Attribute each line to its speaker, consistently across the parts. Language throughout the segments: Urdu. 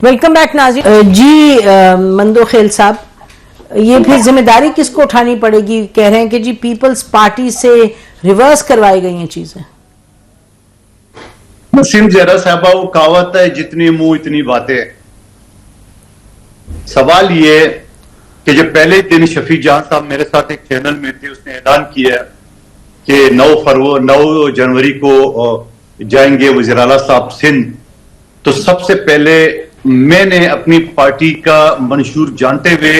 Speaker 1: ویلکم بیک ناظرین جی مندوخیل صاحب، یہ پھر ذمہ داری کس کو اٹھانی پڑے گی؟ کہہ رہے ہیں کہ جی پیپلز پارٹی سے ریورس کروائی گئی ہیں چیزیں۔
Speaker 2: نسیم زہرا صاحبہ، وہ کہاوت ہے جتنی منہ اتنی باتیں۔ سوال یہ کہ جب پہلے دن شفیع جہاں صاحب میرے ساتھ ایک چینل میں تھے، اس نے اعلان کیا کہ 9 جنوری کو جائیں گے وزیر اعلیٰ صاحب سندھ، تو سب سے پہلے میں نے اپنی پارٹی کا منشور جانتے ہوئے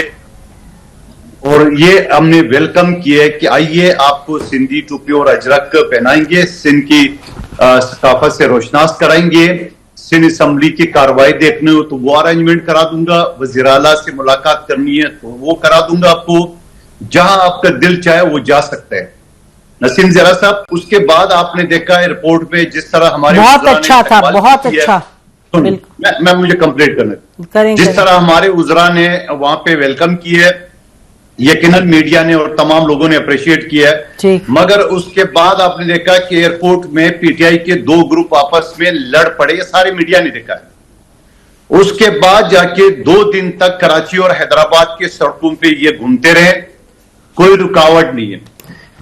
Speaker 2: اور یہ ہم نے ویلکم کیا ہے کہ آئیے آپ کو سندھی ٹوپی اور اجرک پہنائیں گے، سندھ کی ثقافت سے روشناس کرائیں گے، سندھ اسمبلی کی کارروائی دیکھنے ہو تو وہ ارینجمنٹ کرا دوں گا، وزیر اعلیٰ سے ملاقات کرنی ہے تو وہ کرا دوں گا آپ کو، جہاں آپ کا دل چاہے وہ جا سکتا ہے۔ نسیم زہرا صاحب، اس کے بعد آپ نے دیکھا ایئرپورٹ میں جس طرح ہمارے
Speaker 1: بہت اچھا تھا، بہت اچھا،
Speaker 2: میں مجھے کمپلیٹ کرنا، جس طرح ہمارے وزراء نے وہاں پہ ویلکم کی ہے، یقیناً میڈیا نے اور تمام لوگوں نے اپریشیٹ کیا ہے، مگر اس کے بعد آپ نے دیکھا کہ ایئرپورٹ میں پی ٹی آئی کے 2 گروپ آپس میں لڑ پڑے، یہ سارے میڈیا نے دیکھا ہے۔ اس کے بعد جا کے 2 دن تک کراچی اور حیدرآباد کے سڑکوں پہ یہ گھومتے رہے، کوئی رکاوٹ نہیں ہے۔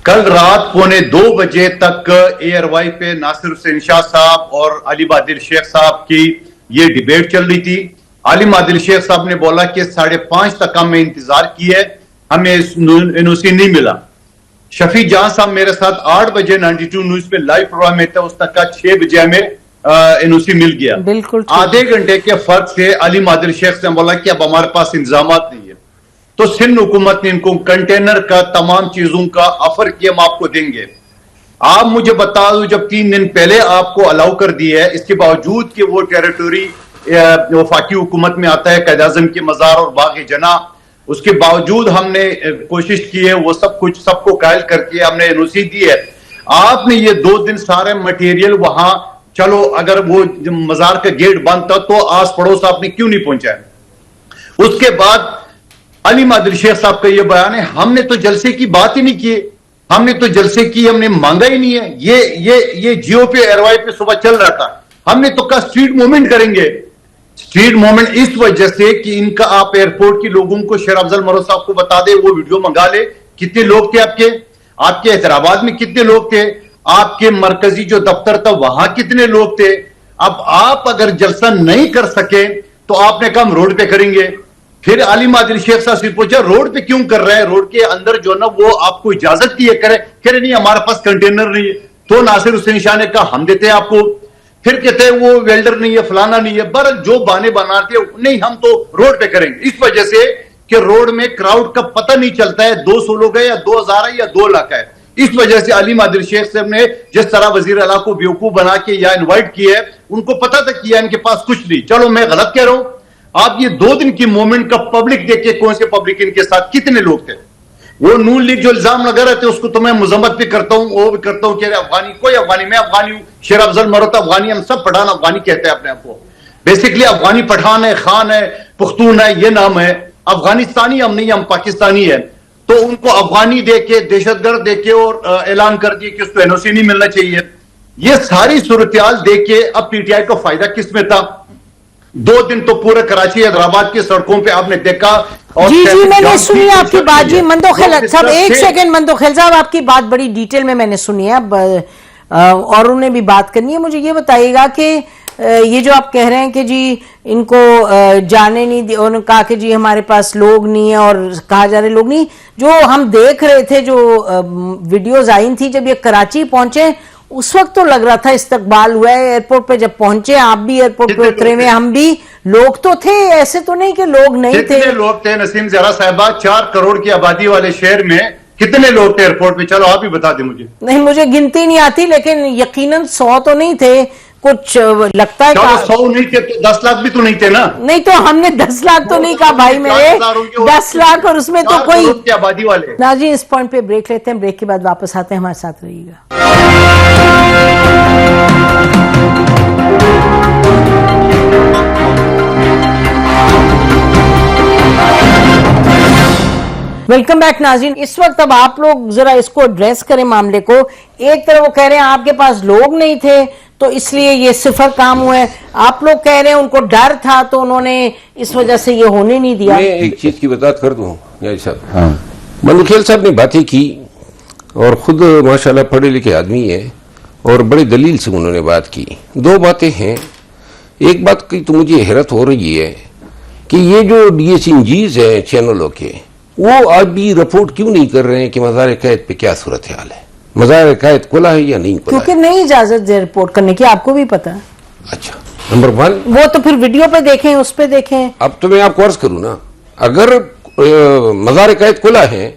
Speaker 2: کل رات 1:45 بجے تک اے آر وائی پہ ناصر حسین شاہ صاحب اور علیم عادل شیخ صاحب کی یہ ڈیبیٹ چل رہی تھی۔ علیم عادل شیخ صاحب نے بولا کہ 5:30 تک ہم نے انتظار کی ہے، ہمیں این او سی نہیں ملا۔ شفیع جہاں صاحب میرے ساتھ 8 بجے 92 نیوز پہ لائیو پروگرام میں تھا، اس تک کا 6 بجے ہمیں این او سی مل گیا۔ آدھے گھنٹے کے فرق سے علیم عادل شیخ نے بولا کہ اب ہمارے پاس انتظامات نہیں ہے، تو سندھ حکومت نے ان کو کنٹینر کا تمام چیزوں کا آفر کیا، ہم آپ کو دیں گے۔ آپ مجھے بتا دو، جب 3 دن پہلے آپ کو الاؤ کر دیا ہے، اس کے باوجود کہ وہ ٹیریٹوری وفاقی حکومت میں آتا ہے، قائد اعظم کے مزار اور باغ جناح، اس کے باوجود ہم نے کوشش کی ہے، وہ سب کچھ سب کو قائل کر کے ہم نے این او سی دی ہے۔ آپ نے یہ 2 دن سارے مٹیریل وہاں، چلو اگر وہ مزار کا گیٹ بند تھا تو آس پڑوس آپ نے کیوں نہیں پہنچایا؟ اس کے بعد علیم عادل شیخ صاحب کا یہ بیان ہے، ہم نے تو جلسے کی بات ہی نہیں کی، ہم نے تو جلسے کی، ہم نے مانگا ہی نہیں ہے۔ یہ جیو پہ ایئر وائی پہ صبح چل رہا تھا، ہم نے تو کہا اسٹریٹ موومنٹ کریں گے۔ اسٹریٹ موومنٹ اس وجہ سے کہ ان کا آپ ایئرپورٹ کی لوگوں کو، شیر افضل مرو صاحب کو بتا دے، وہ ویڈیو منگا لے، کتنے لوگ تھے آپ کے حیدرآباد میں کتنے لوگ تھے، آپ کے مرکزی جو دفتر تھا وہاں کتنے لوگ تھے۔ اب آپ اگر جلسہ نہیں کر سکے تو آپ نے کہا ہم روڈ پہ کریں گے۔ پھر علیم عادل شیخ صاحب سے پوچھا روڈ پہ کیوں کر رہے ہیں، روڈ کے اندر جو نا وہ آپ کو اجازت دی ہے کرے، کہہ رہے نہیں ہمارے پاس کنٹینر نہیں ہے۔ تو ناصر حسین شاہ نے کہا ہم دیتے ہیں آپ کو، پھر کہتے ہیں وہ ویلڈر نہیں ہے، فلانا نہیں ہے، بہرحال جو بانے بناتے نہیں، ہم تو روڈ پہ کریں گے۔ اس وجہ سے کہ روڈ میں کراؤڈ کا پتہ نہیں چلتا ہے، 200 لوگ ہیں یا 2000 ہے یا 2 لاکھ ہے۔ اس وجہ سے علیم عادل شیخ صاحب نے جس طرح وزیر اعلیٰ کو بیوقوف بنا کے یا انوائٹ کیا ہے، ان کو پتہ تھا کہ ان کے پاس کچھ نہیں۔ چلو میں غلط کہہ رہا ہوں، آپ یہ 2 دن کی مومنٹ کا پبلک دیکھیں، کون سے پبلک ان کے ساتھ کتنے لوگ تھے۔ وہ نون لیگ جو الزام لگا رہے تھے، اس کو تو میں مذمت بھی کرتا ہوں، وہ بھی کرتا ہوں کہ افغانی، کوئی افغانی، میں افغانی ہوں، شیر افضل مرت افغانی، ہم سب پٹھان افغانی کہتے ہیں اپنے آپ کو۔ بیسیکلی افغانی پٹھان ہے، خان ہے، پختون ہے، یہ نام ہے۔ افغانستانی ہم نہیں، ہم پاکستانی ہیں۔ تو ان کو افغانی دے کے، دہشت گرد دے کے اور اعلان کر دیے کہ اس کو این او سی نہیں ملنا چاہیے۔ یہ ساری صورتحال دیکھ کے اب پی ٹی آئی کو فائدہ کس میں تھا؟ 2 دن تو پورے کراچی حیدرآباد کی سڑکوں پہ آپ نے دیکھا۔
Speaker 1: جی میں نے سنی آپ کی بات۔ جی مندوخیل صاحب، ایک سیکنڈ، مندوخیل صاحب آپ کی بات بڑی ڈیٹیل میں نے سنی ہے، اور انہیں بھی بات کرنی ہے۔ مجھے یہ بتائیے گا کہ یہ جو آپ کہہ رہے ہیں کہ جی ان کو جانے نہیں، انہوں نے کہا کہ جی ہمارے پاس لوگ نہیں ہیں، اور کہا جا رہے لوگ نہیں، جو ہم دیکھ رہے تھے، جو ویڈیوز آئی تھی جب یہ کراچی پہنچے، اس وقت تو لگ رہا تھا استقبال ہوا ہے۔ ایئرپورٹ پہ جب پہنچے، آپ بھی ایئرپورٹ پہ اترے ہوئے، ہم بھی، لوگ تو تھے، ایسے تو نہیں کہ لوگ نہیں تھے۔
Speaker 2: کتنے لوگ تھے نسیم زہرا صاحبہ؟ 4 کروڑ کی آبادی والے شہر میں کتنے لوگ تھے ایئرپورٹ پہ؟ چلو آپ ہی بتا دیں مجھے۔
Speaker 1: نہیں، مجھے گنتی نہیں آتی، لیکن یقیناً 100 تو نہیں تھے، کچھ لگتا ہے
Speaker 2: 100 نہیں تھے تو 10 لاکھ بھی تو نہیں تھے نا۔
Speaker 1: نہیں تو ہم نے 10 لاکھ تو نہیں کہا بھائی میرے، 10 لاکھ، اور اس میں تو کوئی
Speaker 2: آبادی والے۔
Speaker 1: ناظرین اس پوائنٹ پہ بریک لیتے ہیں، بریک کے بعد واپس آتے ہیں، ہمارے ساتھ رہیے گا۔ ویلکم بیک ناظرین۔ اس وقت اب آپ لوگ ذرا اس کو ایڈریس کریں معاملے کو۔ ایک طرف وہ کہہ رہے ہیں آپ کے پاس لوگ نہیں تھے، تو اس لیے یہ صفر کام ہوا ہے. آپ لوگ کہہ رہے ہیں ان کو ڈر تھا تو انہوں نے اس وجہ سے یہ ہونے نہیں دیا.
Speaker 3: میں ایک چیز کی وضاحت کر دوں صاحب. منوکھیل صاحب نے باتیں کی اور خود ماشاءاللہ پڑھے لکھے آدمی ہے اور بڑے دلیل سے انہوں نے بات کی. دو باتیں ہیں. ایک بات کی تو مجھے حیرت ہو رہی ہے کہ یہ جو ڈی ایس انجیز ہیں چینلوں کے وہ آج بھی رپورٹ کیوں نہیں کر رہے ہیں کہ مزار قائد پہ کیا صورتحال ہے, مزار قائد کھلا ہے یا نہیں کھلا.
Speaker 1: کیونکہ نہیں اجازت دے رپورٹ کرنے کی, آپ کو بھی پتا ہے.
Speaker 3: اچھا, نمبر 1
Speaker 1: وہ تو پھر ویڈیو پہ دیکھیں, اس پہ دیکھیں.
Speaker 3: اب تو میں آپ کو عرض کروں نا, اگر مزار قائد کھلا ہے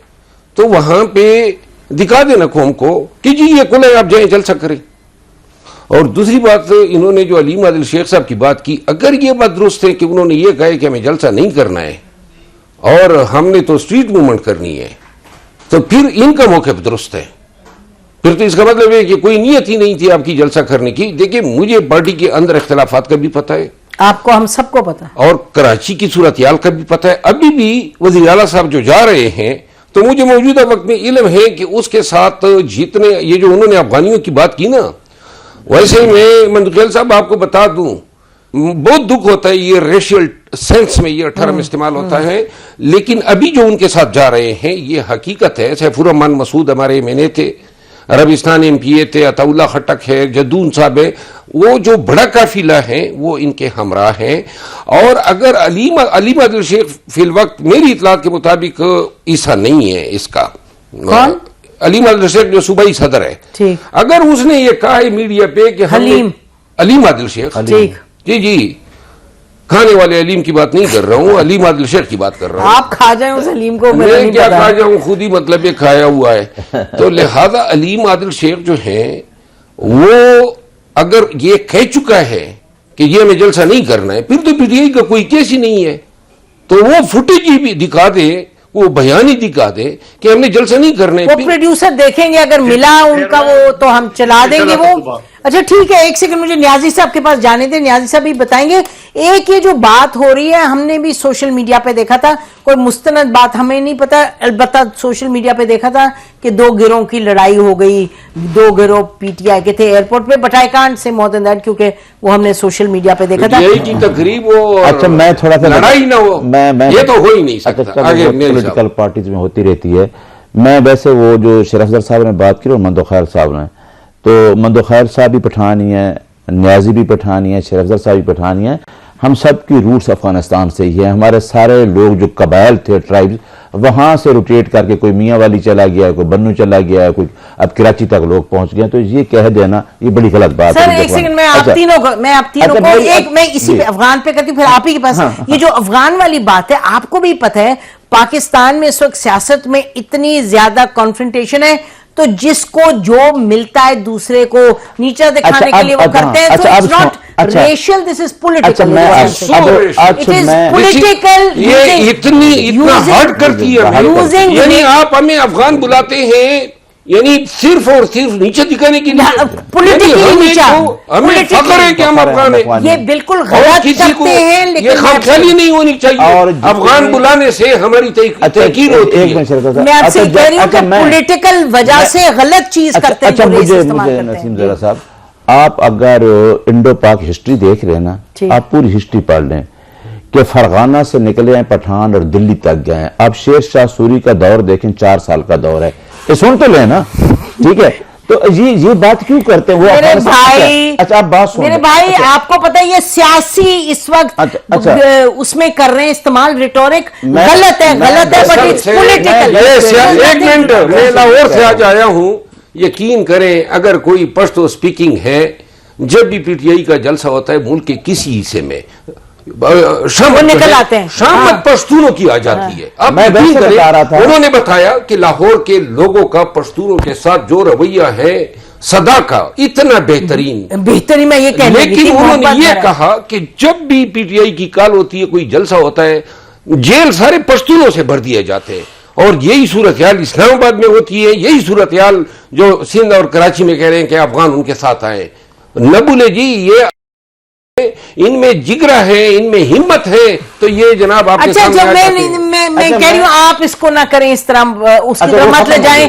Speaker 3: تو وہاں پہ دکھا دینا قوم کو کہ جی یہ کھلا ہے, آپ جائیں جلسہ کریں. اور دوسری بات, انہوں نے جو علیم عادل شیخ صاحب کی بات کی, اگر یہ بات درست ہے کہ انہوں نے یہ کہا کہ ہمیں جلسہ نہیں کرنا ہے اور ہم نے تو اسٹریٹ موومنٹ کرنی ہے, تو پھر ان کا موقف درست ہے. پھر تو اس کا مطلب ہے کہ کوئی نیت ہی نہیں تھی آپ کی جلسہ کرنے کی. دیکھیں مجھے پارٹی کے اندر اختلافات کا بھی پتہ ہے,
Speaker 1: آپ کو, ہم سب کو پتا,
Speaker 3: اور کراچی کی صورتحال کا بھی پتہ ہے. ابھی بھی وزیر اعلیٰ صاحب جو جا رہے ہیں تو مجھے موجودہ وقت میں علم ہے کہ اس کے ساتھ جتنے یہ جو انہوں نے افغانیوں کی بات کی نا, ویسے میں منوکھیل صاحب آپ کو بتا دوں بہت دکھ ہوتا ہے یہ ریشل سینس میں یہ ٹرم استعمال ہوتا ہے, لیکن ابھی جو ان کے ساتھ جا رہے ہیں یہ حقیقت ہے. سیف الرحمان مسعود ہمارے ایم این اے تھے, عربستان ایم پی اے تھے, عطا اللہ خٹک ہے, جدون صاحب ہے, وہ جو بڑا قافلہ ہے وہ ان کے ہمراہ ہیں. اور اگر علیم عادل شیخ فی الوقت میری اطلاعات کے مطابق عیسیٰ نہیں ہے, اس کا
Speaker 1: کون
Speaker 3: علیم عادل شیخ جو صوبائی صدر ہے, اگر اس نے یہ کہا ہے میڈیا پہ کہ علیم عادل شیخ, جی کھانے والے علیم کی بات نہیں کر رہا ہوں, علیم عادل شیخ کی بات کر رہا ہوں.
Speaker 1: آپ کھا جائیں اس علیم کو,
Speaker 3: میں کیا کھا جاؤں, خود ہی مطلب یہ کھایا ہوا ہے. تو لہذا علیم عادل شیخ جو ہیں وہ اگر یہ کہہ چکا ہے کہ یہ ہمیں جلسہ نہیں کرنا ہے, پھر تو پی ٹی آئی کا کوئی کیس ہی نہیں ہے, تو وہ فوٹیج ہی بھی دکھا دے, وہ بیان ہی دکھا دے کہ ہم نے جلسہ نہیں کرنا ہے.
Speaker 1: وہ پروڈیوسر دیکھیں گے, اگر ملا ان کا وہ تو ہم چلا دیں گے وہ. اچھا ٹھیک ہے, ایک سیکنڈ مجھے نیازی صاحب کے پاس جانے دیں, نیازی صاحب بھی بتائیں گے. ایک یہ جو بات ہو رہی ہے, ہم نے بھی سوشل میڈیا پہ دیکھا تھا, کوئی مستند بات ہمیں نہیں پتا, البتہ سوشل میڈیا پہ دیکھا تھا کہ 2 گروہوں کی لڑائی ہو گئی, 2 گروہ پی ٹی آئی کے تھے ایئرپورٹ پہ, but I can't say more then that کیونکہ وہ ہم نے سوشل میڈیا پہ دیکھا تھا.
Speaker 3: یہ تقریب وہ
Speaker 4: اچھا میں تھوڑا سا
Speaker 3: لڑائی نہ ہو, یہ تو ہو ہی نہیں سکتا.
Speaker 4: پولیٹیکل پارٹیز میں ہوتی رہتی ہے. میں ویسے وہ جو شریف افضل صاحب نے بات کی اور مندو خیر صاحب نے, تو مندو خیر صاحب بھی پٹھانی ہے, نیازی بھی پٹھانی ہے, شریف افضل صاحب بھی پٹھانی ہے. ہم سب کی روٹس افغانستان سے ہی ہیں. ہمارے سارے لوگ جو قبائل تھے, ٹرائبز, وہاں سے روٹیٹ کر کے کوئی میاں والی چلا گیا ہے, کوئی بنو چلا گیا ہے, کوئی اب کراچی تک لوگ پہنچ گئے. تو یہ کہہ دینا یہ بڑی غلط بات ہے.
Speaker 1: سر ایک سیکنڈ, میں آپ تینوں کو ایک میں اسی پہ افغان پہ کرتی ہوں, پھر آپ ہی کے پاس. یہ جو افغان والی بات ہے, آپ کو بھی پتہ ہے پاکستان میں اس وقت سیاست میں اتنی زیادہ کانفرنٹیشن ہے, تو جس کو جو ملتا ہے دوسرے کو نیچا دکھانے کے لیے وہ کرتے ہیں. So it's not racial, this is political. It is political.
Speaker 3: یہ اتنا ہارڈ کرتی ہے, یعنی آپ ہمیں افغان بلاتے ہیں یعنی صرف اور صرف نیچے دکھانے کے لیے, ہمیں فخر ہے کہ ہم افغان ہیں.
Speaker 1: یہ بالکل غلط کرتے ہیں, لیکن
Speaker 3: یہ خامخیالی نہیں ہونی چاہیے. افغان بلانے سے ہماری تحقیر ہوتی ہے.
Speaker 1: میں آپ سے کہہ رہی ہوں کہ پولیٹیکل وجہ سے غلط چیز کرتے ہیں.
Speaker 4: اچھا مجھے نسیم زرہ صاحب, آپ اگر انڈو پاک ہسٹری دیکھ رہے ہیں نا, آپ پوری ہسٹری پڑھ لیں کہ فرغانہ سے نکلے ہیں پٹھان اور دلی تک گئے ہیں. آپ شیر شاہ سوری کا دور دیکھیں, 4 سال کا دور ہے. یہ سن تو لیں نا, ٹھیک ہے, تو یہ بات کیوں کرتے ہیں وہ؟
Speaker 1: اچھا آپ بات سن, میرے بھائی آپ کو پتہ ہے یہ سیاسی اس وقت اس میں کر رہے ہیں استعمال, ریٹورک غلط ہے, بٹ اٹس پولیٹیکل.
Speaker 3: ایک منٹ, میں لاہور سے آج آیا ہوں, یقین کریں اگر کوئی پشتو سپیکنگ ہے, جب بھی پی ٹی آئی کا جلسہ ہوتا ہے ملک کے کسی حصے میں
Speaker 1: نکل آتے ہیں,
Speaker 3: شامت پشتونوں کی آ جاتی ہے. اب انہوں نے بتایا کہ لاہور کے لوگوں کا پشتونوں کے ساتھ جو رویہ ہے صدا کا اتنا بہترین,
Speaker 1: میں یہ کہہ رہی,
Speaker 3: لیکن انہوں نے یہ کہا کہ جب بھی پی ٹی آئی کی کال ہوتی ہے, کوئی جلسہ ہوتا ہے, جیل سارے پشتونوں سے بھر دیے جاتے ہیں. اور یہی صورتحال اسلام آباد میں ہوتی ہے, یہی صورتحال جو سندھ اور کراچی میں کہہ رہے ہیں کہ افغان ان کے ساتھ آئے. نہ بھولے جی, یہ ان میں جگرہ ہے, ان میں ہمت ہے, تو یہ جناب آپ کے سامنے.
Speaker 1: میں کہہ رہی ہوں آپ اس کو نہ کریں اس طرح, اس کی طرح مت لے جائیں.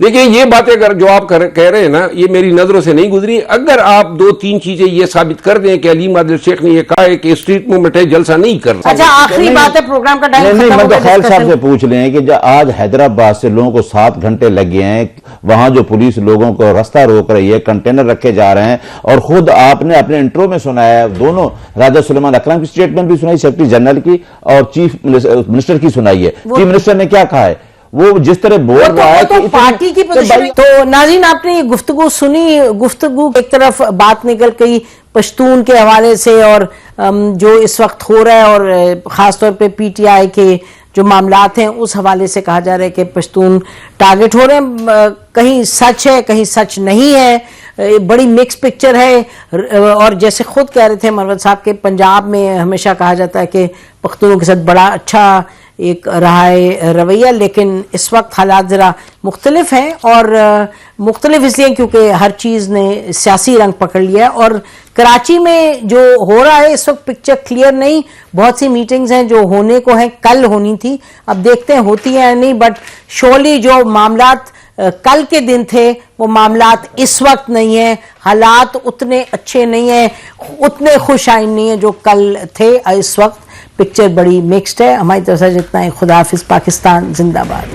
Speaker 3: دیکھیں یہ باتیں اگر جو آپ کہہ رہے ہیں نا یہ میری نظروں سے نہیں گزری. اگر آپ 2-3 چیزیں یہ ثابت کر دیں کہ علیم عادل شیخ نے یہ کہا ہے کہ اسٹریٹ موومنٹ ہے جلسہ نہیں کرنا.
Speaker 1: اچھا آخری بات ہے پروگرام کا ٹائم
Speaker 4: نہیں مندو خیل صاحب سے پوچھ لیں کہ جو آج حیدرآباد سے لوگوں کو 7 گھنٹے لگے ہیں, وہاں جو پولیس لوگوں کو رستہ روک رہی ہے, کنٹینر رکھے جا رہے ہیں, اور خود آپ نے اپنے انٹرو میں سنایا دونوں راجہ سلیمان اکرم کی سٹیٹمنٹ بھی سنائی, سیکرٹری جنرل کی اور چیف منسٹر کی سنائی ہے. چیف منسٹر نے کیا کہا ہے, وہ جس طرح بول رہا ہے
Speaker 1: تو پارٹی کی پوزیشن. تو ناظرین آپ نے یہ گفتگو سنی, گفتگو ایک طرف بات نکل گئی پشتون کے حوالے سے اور جو اس وقت ہو رہا ہے, اور خاص طور پہ پی ٹی آئی کے جو معاملات ہیں اس حوالے سے کہا جا رہا ہے کہ پشتون ٹارگٹ ہو رہے ہیں. کہیں سچ ہے کہیں سچ نہیں ہے, بڑی مکس پکچر ہے. اور جیسے خود کہہ رہے تھے مروت صاحب کے پنجاب میں ہمیشہ کہا جاتا ہے کہ پختونوں کے ساتھ بڑا اچھا ایک رہا ہے رویہ, لیکن اس وقت حالات ذرا مختلف ہیں, اور مختلف اس لیے کیونکہ ہر چیز نے سیاسی رنگ پکڑ لیا ہے. اور کراچی میں جو ہو رہا ہے اس وقت پکچر کلیئر نہیں, بہت سی میٹنگز ہیں جو ہونے کو ہیں, کل ہونی تھی, اب دیکھتے ہیں ہوتی ہیں نہیں, بٹ شورلی جو معاملات کل کے دن تھے وہ معاملات اس وقت نہیں ہیں, حالات اتنے اچھے نہیں ہیں, اتنے خوش آئند نہیں ہیں جو کل تھے. اس وقت پکچر بڑی مکسڈ ہے. ہماری طرف سے جتنا ہے, خدا حافظ. پاکستان زندہ باد.